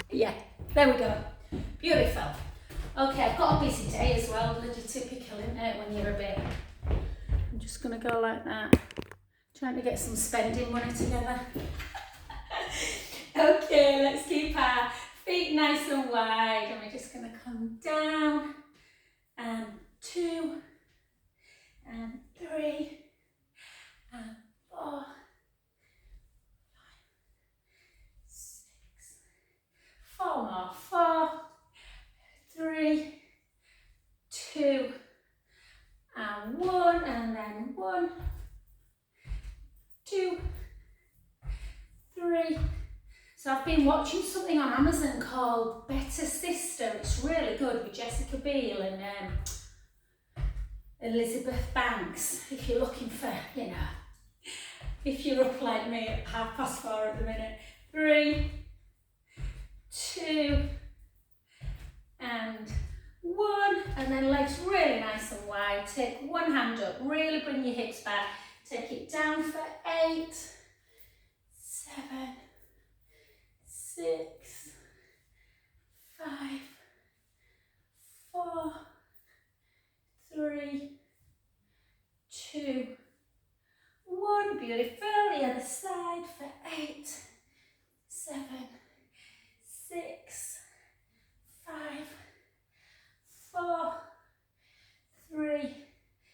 Yeah, there we go. Beautiful. Okay, I've got a busy day as well. Bloody typical, isn't it, when you're a bit... I'm just going to go like that. Trying to get some spending money together. Okay, let's keep our feet nice and wide. And we're just going to come down. And 2. And 3. And 4. 4 more. 4, 3, 2, and 1, and then 1, 2, 3. So I've been watching something on Amazon called Better Sister. It's really good with Jessica Biel and Elizabeth Banks. If you're looking for, you know, if you're up like me at 4:30 at the minute. 3, 2, and 1, and then legs really nice and wide. Take one hand up, really bring your hips back. Take it down for 8, 7, 6, 5, 4, 3, 2, 1. Beautiful. The other side for 8, 7, 6, 5, 4, 3.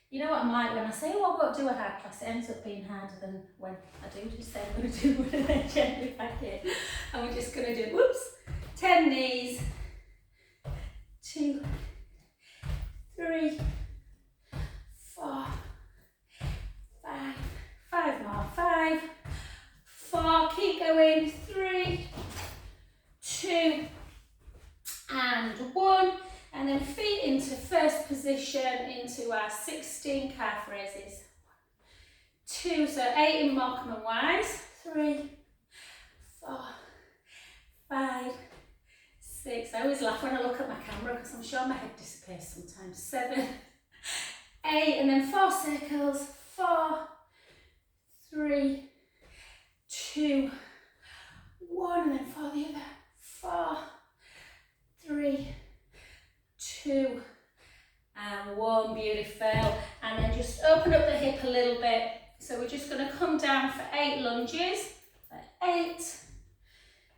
You know what I'm like when I say, oh, I've got to do a hard class, it ends up being harder than when I do just say I'm going to do one and then gently back in. And we're just going to do, whoops, 10 knees, 2, 3, 4, 5, 5 more, 5, 4, keep going, 3, 2, and 1. And then feet into first position into our 16 calf raises. 2, so 8 in Morecambe and Wise. 3, 4, 5, 6. I always laugh when I look at my camera because I'm sure my head disappears sometimes. 7, 8, and then 4 circles. 4, 3, 2, 1, and then 4 the other. 4, 3, 2, and 1. Beautiful. And then just open up the hip a little bit. So we're just going to come down for 8 lunges. 8,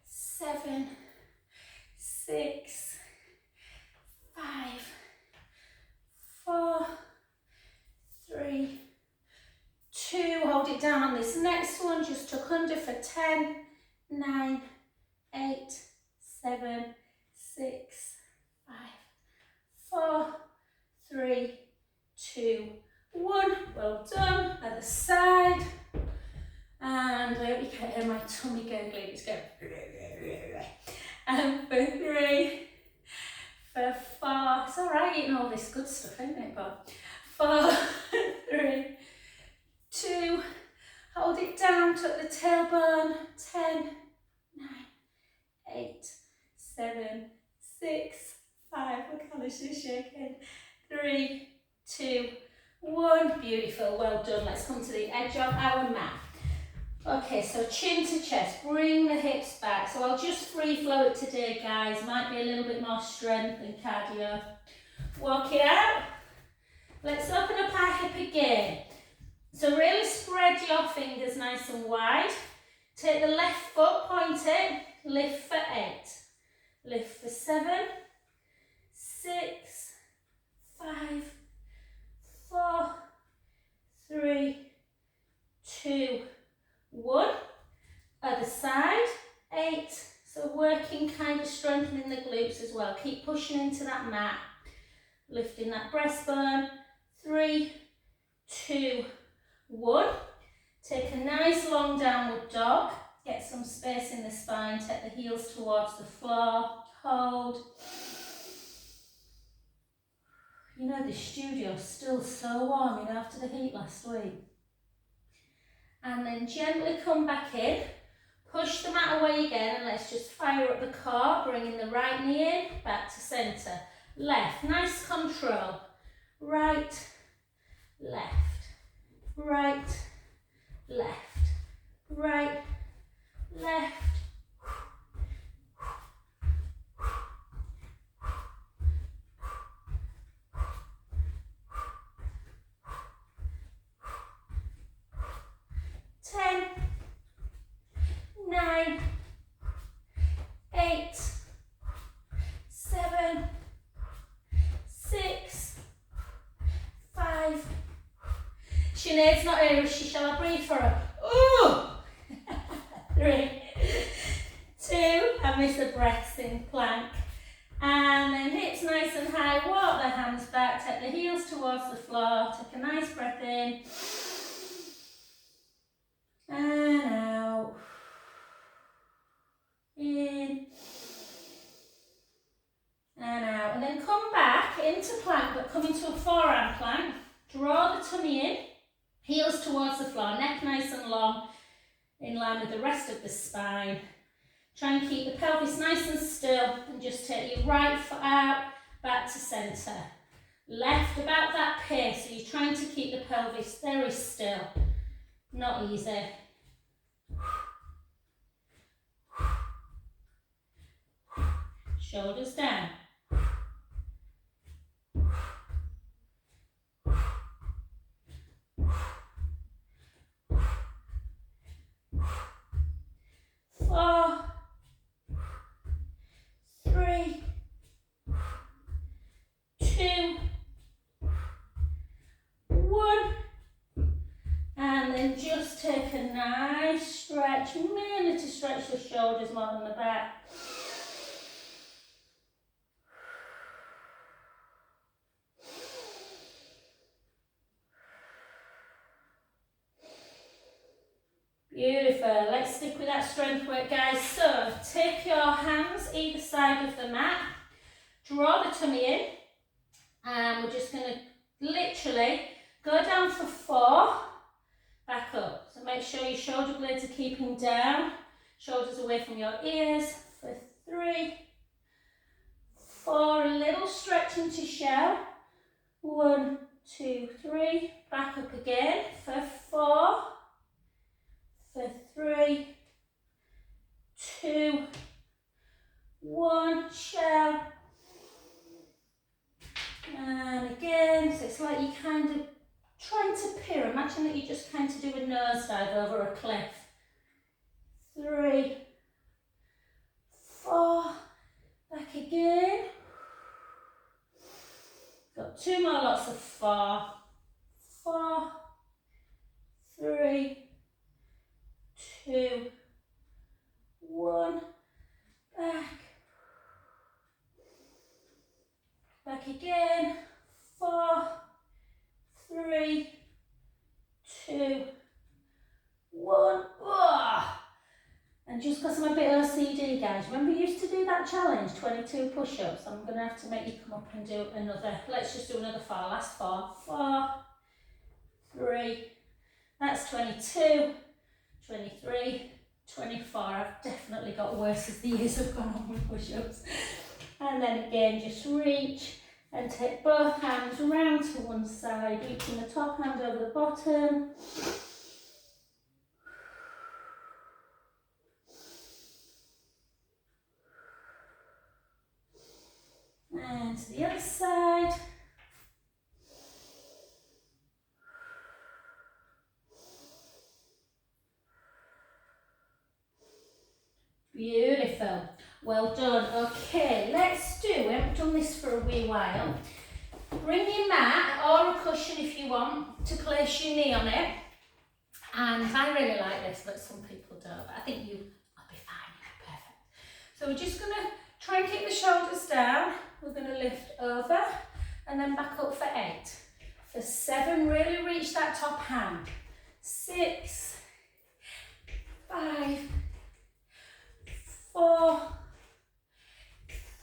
7, 6, 5, 4, 3, 2. Hold it down on this next one. Just tuck under for 10, 9, 8, 7, 6, 5, 4, 3, 2, 1. Well done. Other side. And I hope you can hear my tummy gurgling. It's going. And for 3, for 4. It's all right eating all this good stuff, isn't it? But 4, 3, 2. Hold it down. Tuck the tailbone. 10, 9, 8, 7, 6, 5. Look how this is shaking. 3, 2, 1. Beautiful. Well done. Let's come to the edge of our mat. Okay, so chin to chest. Bring the hips back. So I'll just free flow it today, guys. Might be a little bit more strength than cardio. Walk it out. Let's open up our hip again. So really spread your fingers nice and wide. Take the left foot, point it. Lift for 8. Lift for 7, 6, 5, 4, 3, 2, 1. Other side. 8. So working, kind of strengthening the glutes as well. Keep pushing into that mat. Lifting that breastbone. 3, 2, 1. Take a nice long downward dog. Get some space in the spine. Take the heels towards the floor. Hold. You know, the studio's still so warm, you know, after the heat last week. And then gently come back in. Push the mat away again and let's just fire up the core. Bringing the right knee in, back to centre. Left, nice control. Right, left, right, left, right, left. needs not Irish. Shall I breathe for her? Ooh! 3, 2, I miss the breaths in plank. And then hips nice and high, walk the hands back, take the heels towards the floor, take a nice breath in. And out. In. And out. And then come back into plank, but come into a forearm plank. Draw the tummy in, heels towards the floor, neck nice and long, in line with the rest of the spine. Try and keep the pelvis nice and still, and just take your right foot out, back to centre. Left about that pace, so you're trying to keep the pelvis very still. Not easy. Shoulders down. Four, 3, 2, 1, and then just take a nice stretch, mainly to stretch the shoulders more than the back. Beautiful. Let's stick with that strength work, guys. So take your hands either side of the mat, draw the tummy in, and we're just going to literally go down for 4, back up. So make sure your shoulder blades are keeping down, shoulders away from your ears, for 3, 4, a little stretch into shell, 1, 2, 3, back up again, for 4, for 3, 2, 1, shell, and again, so it's like you kind of trying to pier, imagine that you just kind of do a nosedive over a cliff. 3, 4, back again, got 2 more lots of 4, 4, 3, 2, 1, back again, 4, 3, 2, 1, and just because I'm a bit OCD, guys, remember you used to do that challenge, 22 push-ups, I'm going to have to make you come up and do another, let's just do another 4, last 4, 4, 3, that's 22, 23, 24, I've definitely got worse as the years have gone on with push-ups. And then again, just reach and take both hands round to one side, reaching the top hand over the bottom. And to the other side. Beautiful. Well done. Okay, let's do, we haven't done this for a wee while. Bring your mat or a cushion if you want to place your knee on it. And I really like this, but some people don't. But I think you'll be fine. Perfect. So we're just going to try and keep the shoulders down. We're going to lift over and then back up for 8. For 7, really reach that top hand. 6, 5, 4,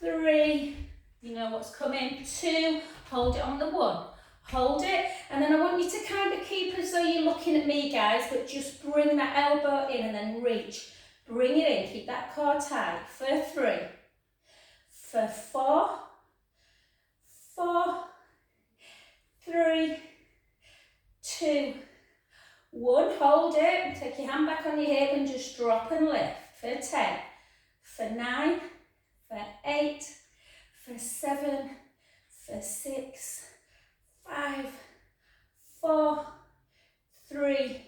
3, you know what's coming, 2, hold it on the 1, hold it, and then I want you to kind of keep as though you're looking at me, guys, but just bring that elbow in and then reach, bring it in, keep that core tight, for 3, for 4, 4, 3, 2, 1, hold it, take your hand back on your hip and just drop and lift, for 10, for 9, for 8, for 7, for 6, 5, 4, 3,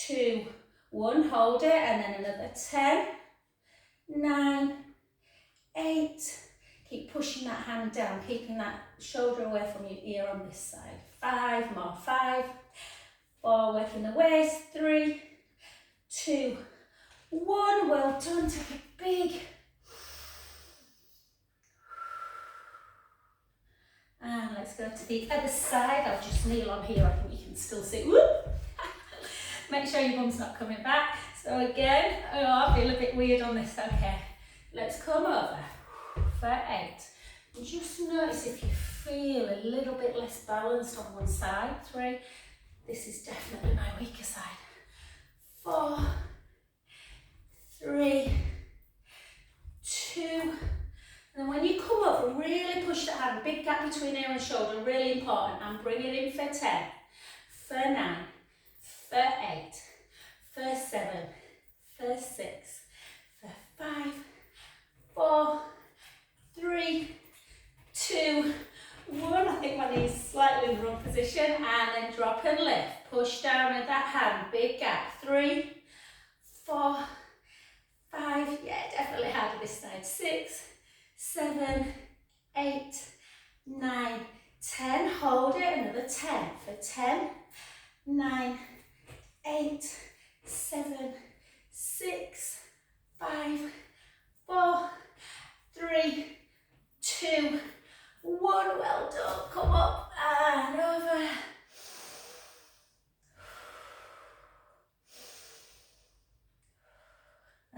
2, 1, hold it, and then another 10, 9, 8, keep pushing that hand down, keeping that shoulder away from your ear on this side, 5 more, 5, 4, working the waist, 3, 2, 1, well done, take a big, and let's go to the other side. I'll just kneel on here, I think you can still see, whoop. Make sure your bum's not coming back. So again, oh, I feel a bit weird on this, okay. Let's come over for 8. Just notice if you feel a little bit less balanced on one side. 3, this is definitely my weaker side. 4, 3, 2, and then when you come up, really push that hand, big gap between ear and shoulder, really important, and bring it in for 10, for 9, for 8, for 7, for 6, for 5, 4, 3, 2, 1. I think my knee's slightly in the wrong position, and then drop and lift. Push down with that hand, big gap. 3, 4, 5, yeah, definitely harder this side. 6, 7, 8, 9, 10. Hold it, another 10 for 10, 9, 8, 7, 6, 5, 4, 3, 2, 1. Well done. Come up and over.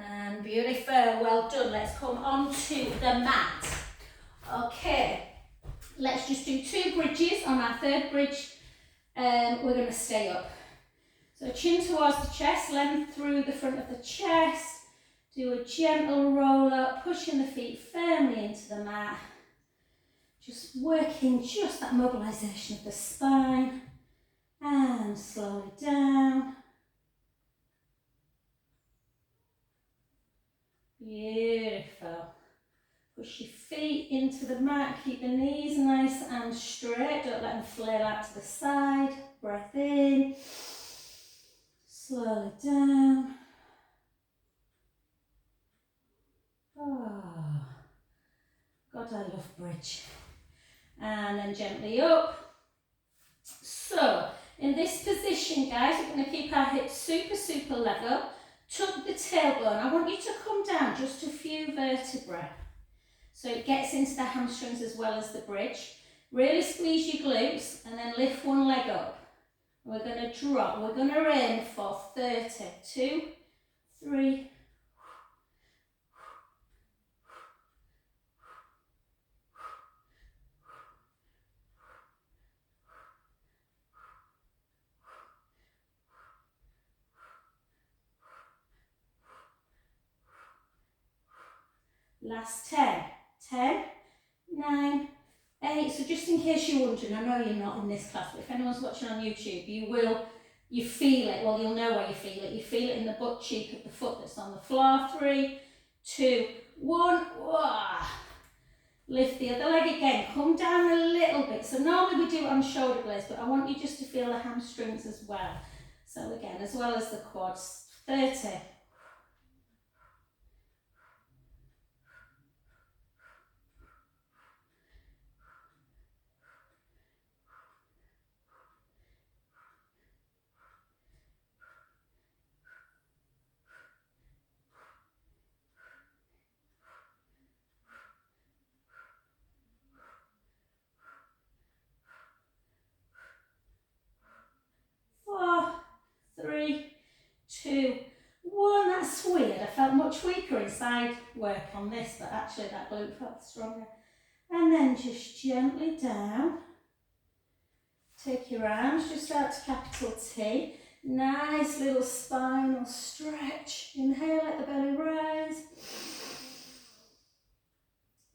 And beautiful. Well done. Let's come on to the mat. Okay. Let's just do 2 bridges. On our 3rd bridge, we're going to stay up. So chin towards the chest, length through the front of the chest. Do a gentle roll up, pushing the feet firmly into the mat. Just working just that mobilisation of the spine. And slowly down. Beautiful. Push your feet into the mat, keep the knees nice and straight, don't let them flail out to the side. Breath in, slowly down. Oh, God, I love bridge. And then gently up. So, in this position, guys, we're going to keep our hips super level. Tuck the tailbone. I want you to come down just a few vertebrae. So it gets into the hamstrings as well as the bridge. Really squeeze your glutes and then lift one leg up. We're going to drop. We're going to aim for 30. 2, 3, last 10, 10, 9, 8. So just in case you're wondering, I know you're not in this class, but if anyone's watching on YouTube, you feel it, well, you'll know where you feel it. You feel it in the butt cheek of the foot that's on the floor. 3, 2, 1, wah. Lift the other leg again, come down a little bit. So normally we do it on shoulder blades, but I want you just to feel the hamstrings as well. So again, as well as the quads. 30. 4, 3, 2, 1. That's weird. I felt much weaker inside work on this, but actually that glute felt stronger. And then just gently down. Take your arms just out to capital T. Nice little spinal stretch. Inhale, let the belly rise.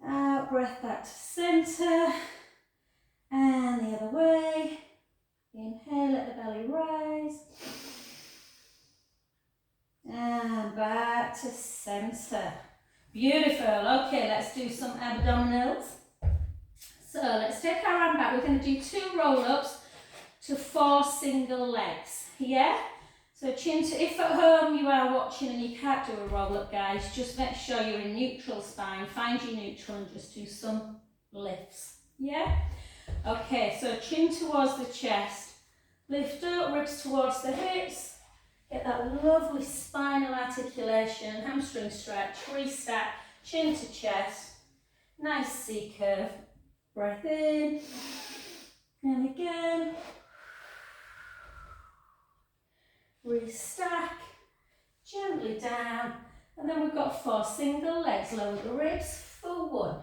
Out, breath back to centre. And the other way. Inhale, let the belly rise. And back to centre. Beautiful. Okay, let's do some abdominals. So let's take our arm back. We're going to do 2 roll-ups to 4 single legs. Yeah? So chin to, if at home you are watching and you can't do a roll-up, guys, just make sure you're in neutral spine. Find your neutral and just do some lifts. Yeah? Okay, so chin towards the chest. Lift up, ribs towards the hips. Get that lovely spinal articulation, hamstring stretch, restack, chin to chest. Nice C curve. Breath in, and again. Restack, gently down. And then we've got 4 single legs. Lower the ribs for 1.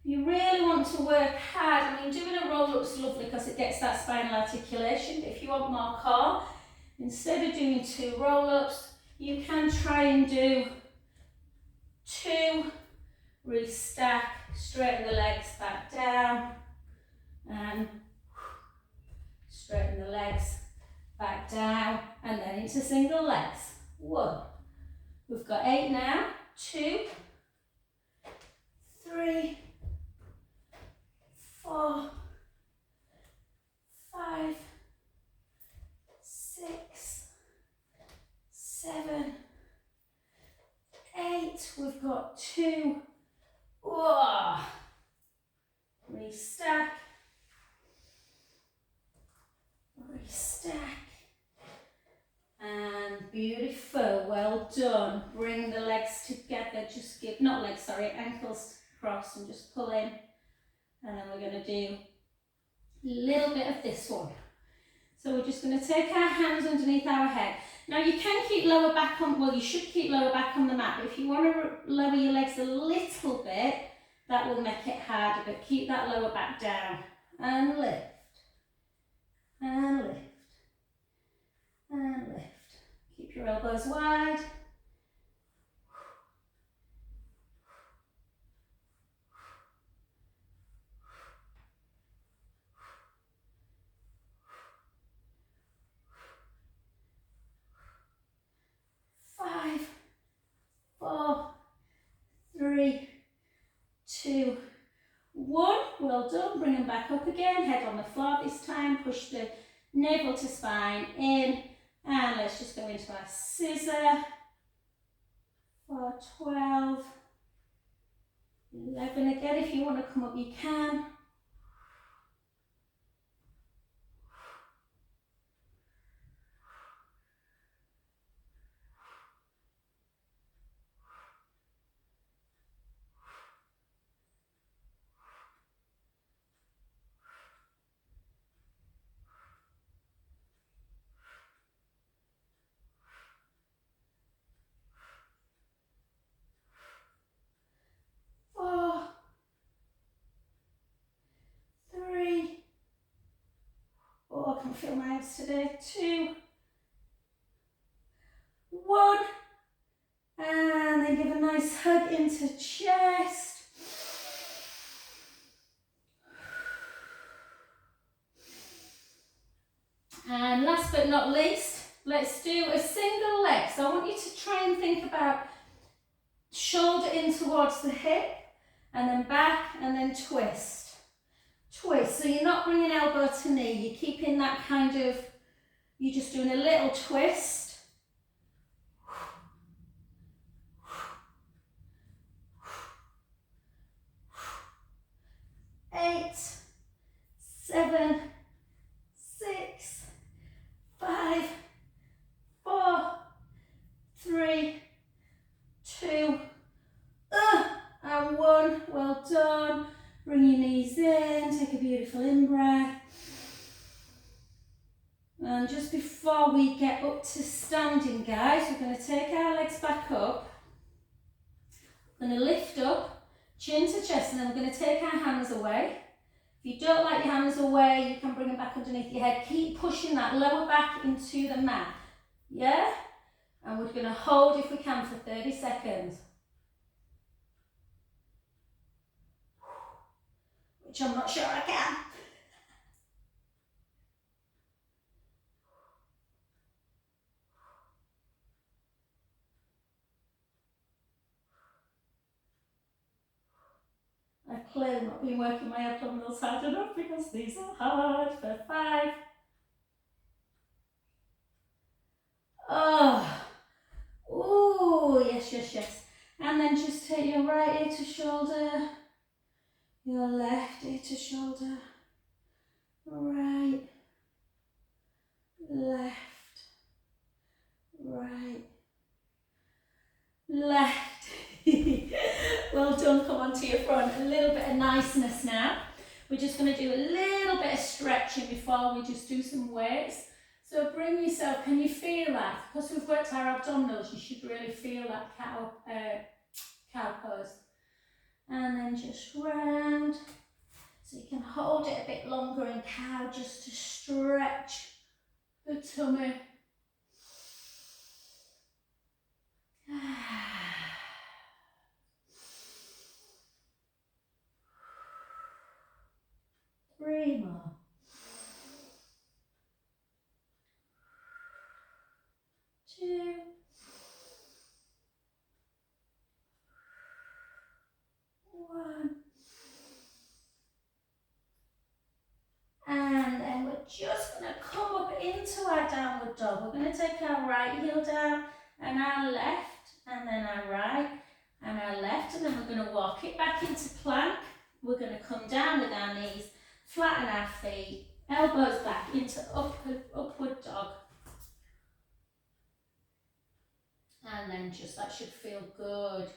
You really want to work hard. I mean, doing a roll-up's lovely because it gets that spinal articulation. But if you want more core, instead of doing 2 roll-ups, you can try and do 2, restack, straighten the legs back down, and straighten the legs back down, and then into single legs. 1. We've got 8 now. 2, 3, 4, 5, 6, 7, 8. We've got 2. Whoa. Restack. Restack. And beautiful. Well done. Bring the legs together. Just give, not legs, sorry, ankles cross and just pull in. And then we're going to do a little bit of this one. So we're just going to take our hands underneath our head. Now you can keep lower back on, well you should keep lower back on the mat, but if you want to lower your legs a little bit, that will make it harder, but keep that lower back down. And lift. And lift. And lift. Keep your elbows wide. Five, 4, 3, 2, 1. Well done. Bring them back up again. Head on the floor this time. Push the navel to spine in. And let's just go into our scissor. 4, 12, 11 again. If you want to come up, you can. 4, 3, oh, I can feel my abs today. 2, 1, and then give a nice hug into chest. And last but not least, let's do a single leg. So I want you to try and think about shoulder in towards the hip, and then back, and then twist. Twist. So you're not bringing elbow to knee, you're keeping that kind of, you're just doing a little twist. 8, 7, 6, 5, 4, 3, 2, and 1. Well done. Bring your knees in, take a beautiful in-breath. And just before we get up to standing, guys, we're going to take our legs back up. We're going to lift up, chin to chest, and then we're going to take our hands away. If you don't like your hands away, you can bring them back underneath your head. Keep pushing that lower back into the mat. Yeah? And we're going to hold, if we can, for 30 seconds. Which I'm not sure I can. I've clearly not been working my abdominals hard enough because these are hard. For 5. Oh. Ooh, yes, yes, yes. And then just take your right ear to shoulder, your left ear to shoulder, right, left, right, left. Well done, come onto your front. A little bit of niceness now. We're just going to do a little bit of stretching before we just do some weights. So bring yourself, can you feel that? Because we've worked our abdominals, you should really feel that cow pose. And then just round. So you can hold it a bit longer in cow just to stretch the tummy. Three more. Two. One. And then we're just going to come up into our downward dog. We're going to take our right heel down and our left, and then our right and our left, and then we're going to walk it back into plank. We're going to come down with our knees, flatten our feet, elbows back into upward dog. And then just, that should feel good.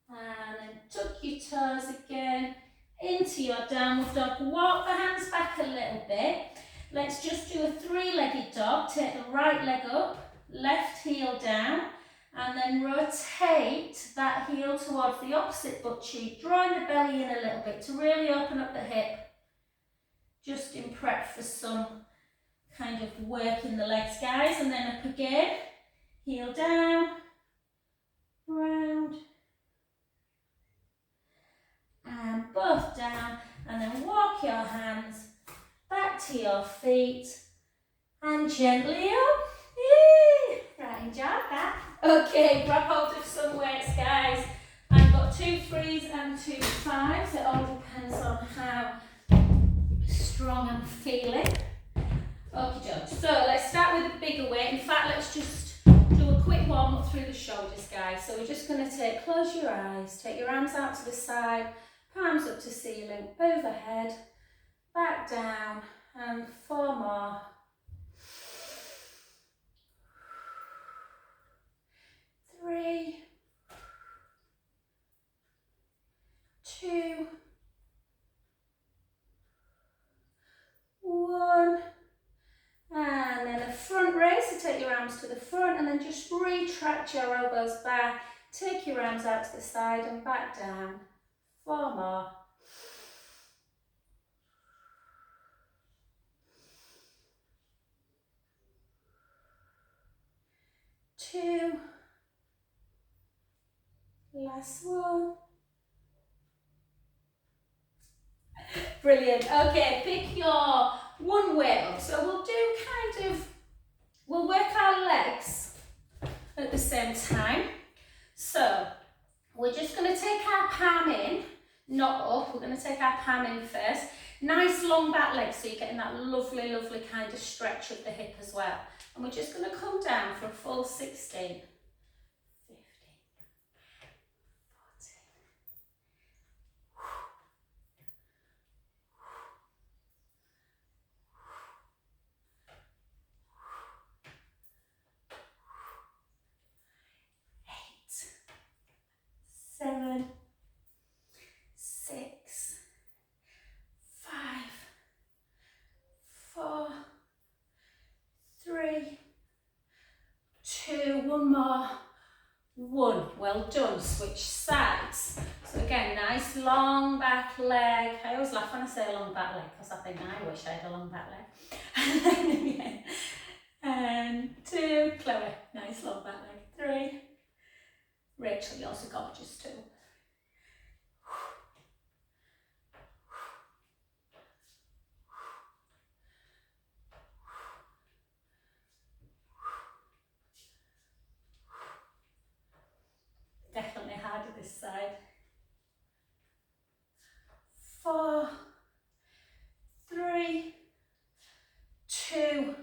And then tuck your toes again into your downward dog. Walk the hands back a little bit. Let's just do a three-legged dog. Take the right leg up, left heel down, and then rotate that heel towards the opposite butt cheek, drawing the belly in a little bit to really open up the hip. Just in prep for some kind of work in the legs, guys. And then up again, heel down, round, and both down, and then walk your hands back to your feet and gently up. Yay! Right, enjoy that. Okay, grab hold of some weights, guys. I've got 2 3s and 2 5s. It all depends on how strong I'm feeling. Okay, so let's start with a bigger weight. In fact, let's just do a quick warm up through the shoulders, guys. So we're just going to close your eyes, take your arms out to the side, palms up to ceiling, overhead, back down, and 4 more. 3, 2, 1. And then a front raise, so take your arms to the front and then just retract your elbows back. Take your arms out to the side and back down. 4 more. 2. Last one. Brilliant. Okay, pick your one weight up. So we'll work our legs at the same time. So we're just going to take our palm in, not up. We're going to take our palm in first. Nice long back leg, so you're getting that lovely, lovely kind of stretch of the hip as well. And we're just going to come down for a full 16, 15, 14. Seven, 6, 5, 4, 3, 2, one more, 1. Well done. Switch sides. So again, nice long back leg. I always laugh when I say a long back leg because I think I wish I had a long back leg. And then again, and 2, Chloe, nice long back leg. 3, Rachel, you're also gorgeous too. Definitely harder this side. 4, 3, 2,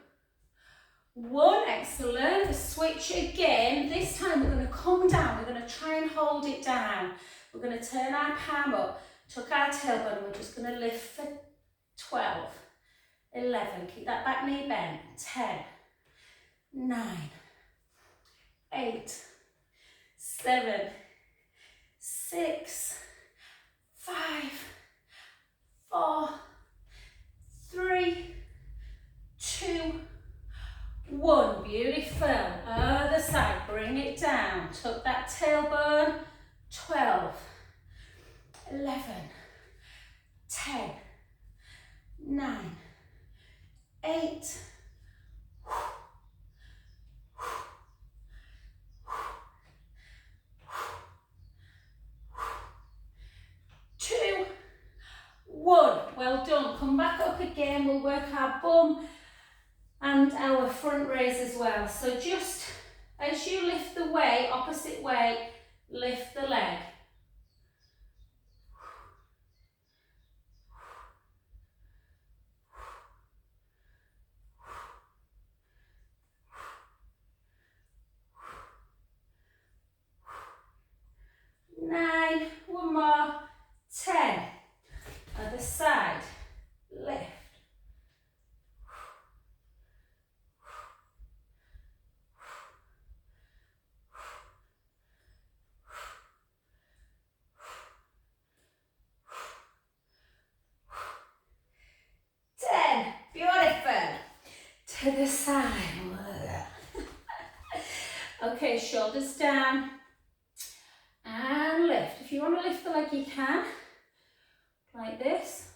1. Excellent. Switch again. This time we're going to come down. We're going to try and hold it down. We're going to turn our palm up, tuck our tailbone, and we're just going to lift for 12, 11, keep that back knee bent, 10, 9, 8, 7, 6, 5, 4, 3, 2, 1. Beautiful. Other side, bring it down, tuck that tailbone, 12, 11, 10, 9, 8, 2, 1. Well done. Come back up again. We'll work our bum and our front raise as well. So just as you lift the weight, opposite way, lift the leg. Nine, one more, 10. Other side, lift. 10. Beautiful. To the side. Okay, shoulders down. And lift. If you want to lift the leg, you can. Like this.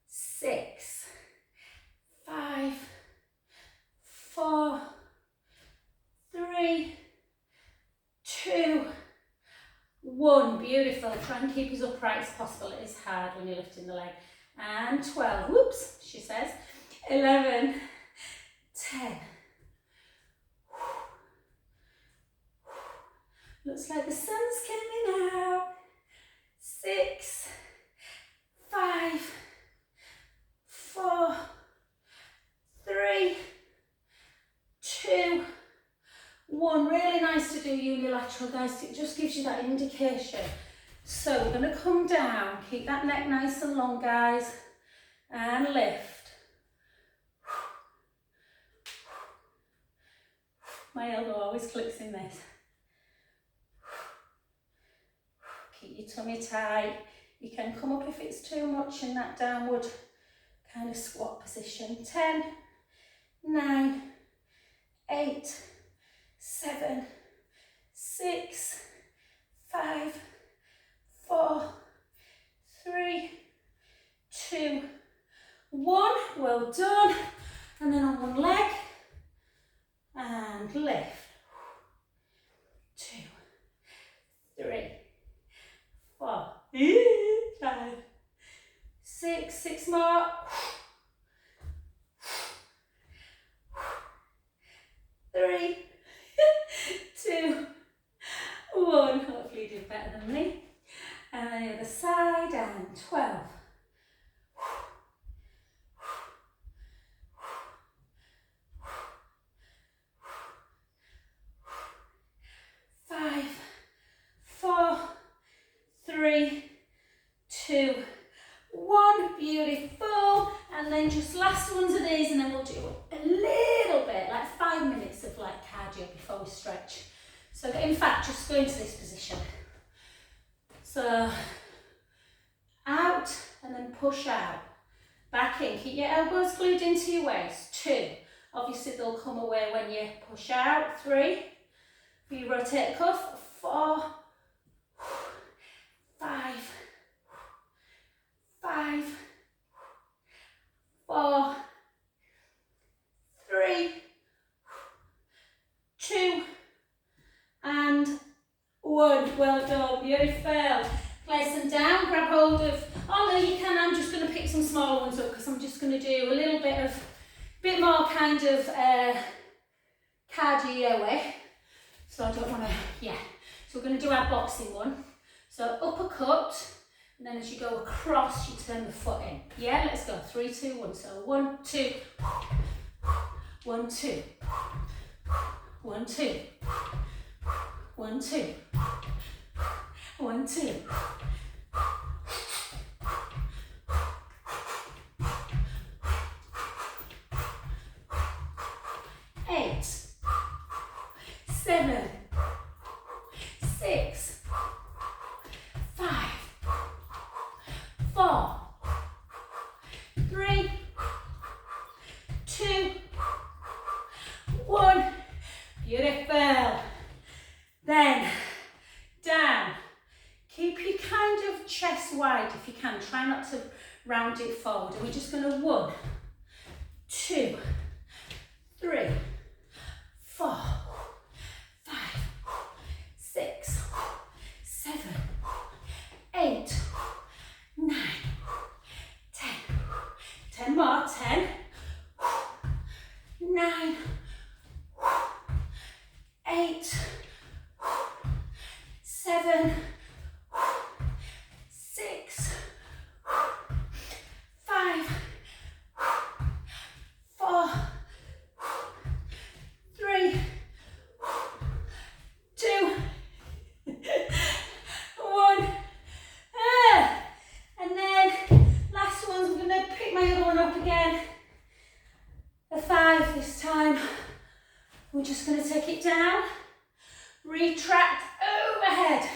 6, 5, 4, 3, 2, 1. Beautiful. Try and keep as upright as possible. It is hard when you're lifting the leg. And 12. Whoops, she says. 11, 10. Looks like the sun's coming out. 6, 5, 4, 3, 2, 1. Really nice to do unilateral, guys. It just gives you that indication. So we're going to come down. Keep that neck nice and long, guys. And lift. My elbow always clicks in this. Keep your tummy tight. You can come up if it's too much in that downward kind of squat position. 10, 9, 8, 7, 6, 5, 4, 3, 2, 1. Well done. And then on one leg. And lift. 2, 3, 4, 5, 6. 6 more. 3, 2, 1. Hopefully you did better than me. And then the other side, and 12. 5, 4, 3, 2, 1. Beautiful. And then just last ones of these, and then we'll do a little bit, like 5 minutes of like cardio before we stretch. So in fact, just go into this position. So out and then push out. Back in. Keep your elbows glued into your waist. 2. Obviously they'll come away when you push out. 3. You rotate the cuff. 4, 5, 5, 4, 3, 2, and 1. Well done, beautiful. Place them down, grab hold of, oh no you can, I'm just going to pick some smaller ones up because I'm just going to do a little bit more kind of cardio. So I don't want to, yeah. So we're going to do our boxing one. So uppercut, and then as you go across, you turn the foot in. Yeah, let's go. 3, 2, 1. So 1, 2, 1, 2, 1, 2, 1, 2. 1, 2. 8, 7, 6, 5, 4, 3, 2, 1. Beautiful. Then down. Keep your kind of chest wide if you can. Try not to round it forward. And we're just going to 1, 2, 3, 4, 5, 6, 7, 8, 9, 10. 10 more. 10, 9, 8, 7, 6, 5, 4, 3, 2, 1. And then last ones, I'm going to pick my other one up again. A 5 this time. We're just going to take it down. Retract overhead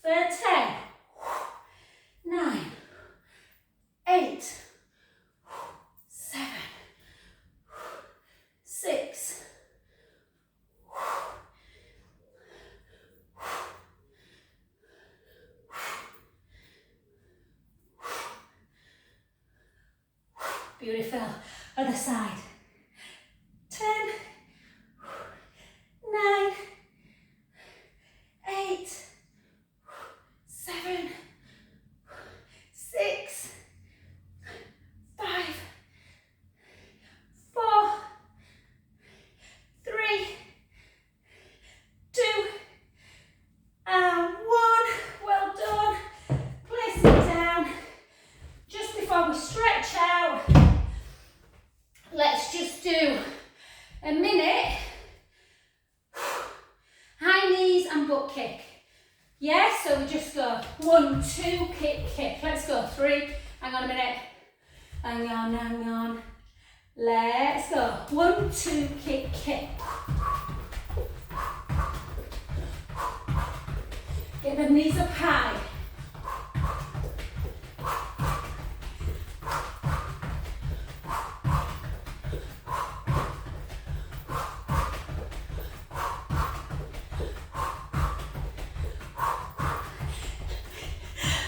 for 10, 9, 8, 7, 6, 5. Beautiful. Other side. 10, 9, 8, 7, 6, 5, 4, 3, 2, and 1. Well done. Place it down. Just before we stretch out, let's just do a minute. High knees and butt kick. Yeah, so we just go 1, 2, kick, kick. Let's go 3. Hang on a minute. Hang on, hang on. Let's go. 1, 2, kick, kick. Get the knees up high.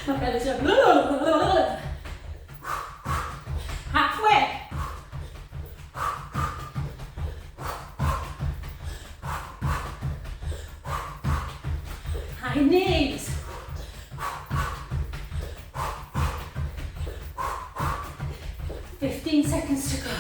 My belly's up. Halfway. High knees. Fifteen seconds to go.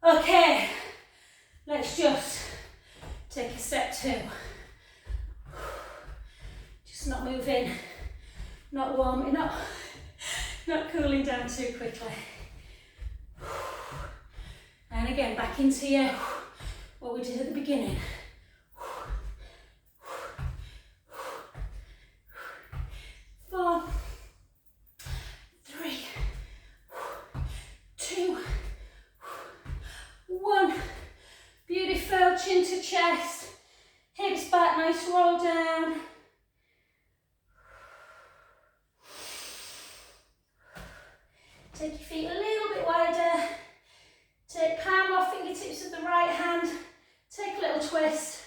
Okay, let's just take a step 2. Just not moving, not warming up, not cooling down too quickly. And again, back into what we did at the beginning. 4, 3, 2, 1. Beautiful, chin to chest, hips back, nice roll down. Take your feet a little bit wider. Take palm or fingertips of the right hand. Take a little twist.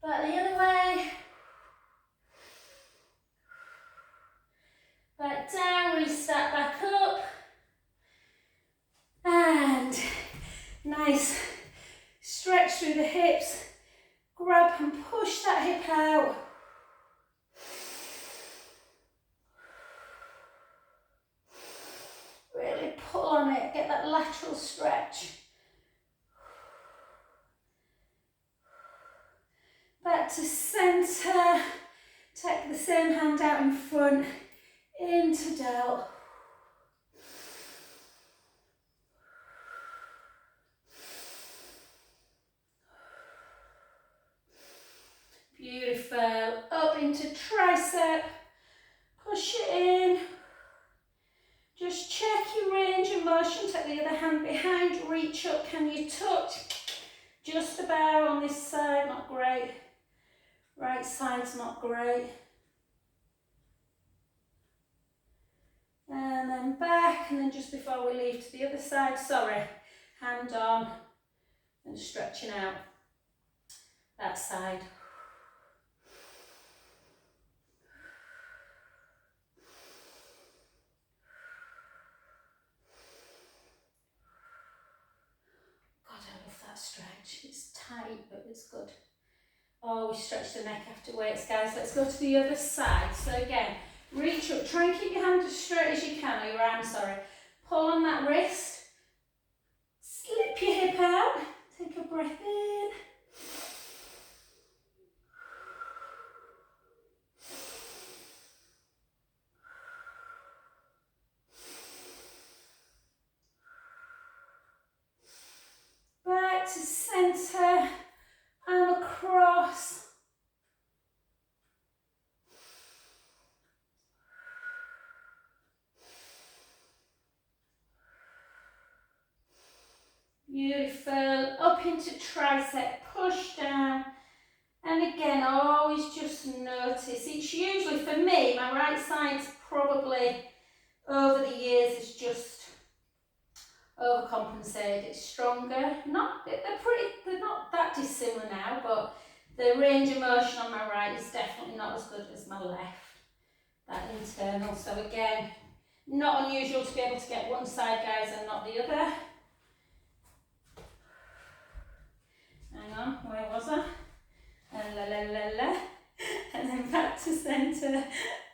Back the other way. Back down, restart back up. And nice stretch through the hips. Grab and push that hip out. pull on it, get that lateral stretch. Back to centre, take the same hand out in front, into delt. Beautiful, up into tricep, push it in. Just check your range of motion, take the other hand behind, reach up, can you touch? Just about on this side, not great. Right side's not great. And then back, and then just before we leave to the other side, sorry, hand on and stretching out that side. God, I love that stretch. It's tight, but it's good. Always stretch the neck after weights, guys. Let's go to the other side. So again, reach up, try and keep your hand as straight as you can, or your arm, sorry. Pull on that wrist, slip your hip out, take a breath in. Back to centre, arm across. Beautiful, up into tricep, push down, and again, always just notice, it's usually, for me, my right side's probably, over the years, is just overcompensated, it's stronger, they're not that dissimilar now, but the range of motion on my right is definitely not as good as my left, that internal, so again, not unusual to be able to get one side, guys, and not the other. Hang on, where was I? La la la la. And then back to centre.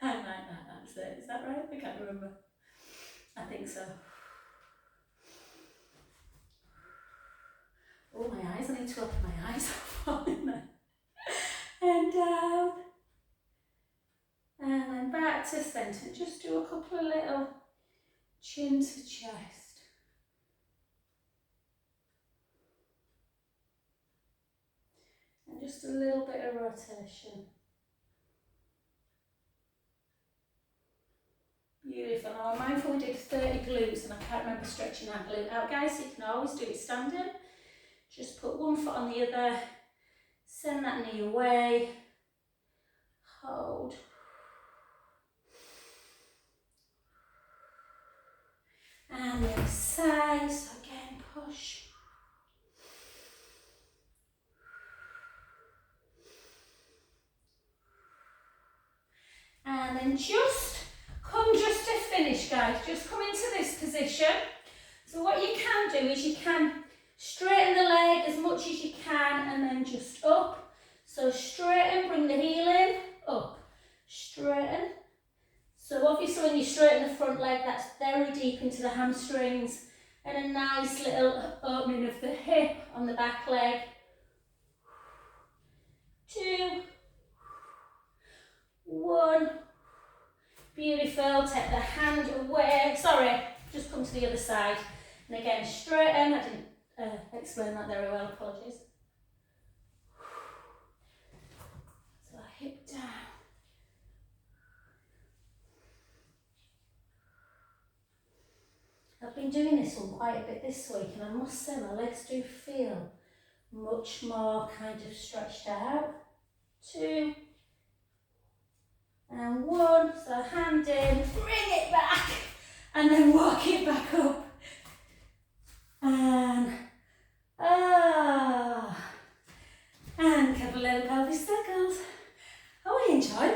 I like that, that's it. Is that right? I can't remember. I think so. Oh, my eyes, I need to open my eyes. And down. And then back to centre. Just do a couple of little chin to chest. And just a little bit of rotation. Beautiful. Now I'm mindful we did 30 glutes and I can't remember stretching that glute out. Guys, you can always do it standing. Just put one foot on the other, send that knee away, hold. And the other side, so again, push. And then just to finish, guys, just come into this position. So what you can do is you can straighten the leg as much as you can and then just up. So straighten, bring the heel in, up, straighten. So obviously when you straighten the front leg, that's very deep into the hamstrings and a nice little opening of the hip on the back leg. 2, 1. Beautiful, take the hand away, sorry, just come to the other side. And again, straighten, I didn't explain that very well, apologies. So hip down. I've been doing this one quite a bit this week and I must say my legs do feel much more kind of stretched out. 2. And 1, so hand in, bring it back, and then walk it back up. And, and couple little pelvic circles. Oh, I enjoy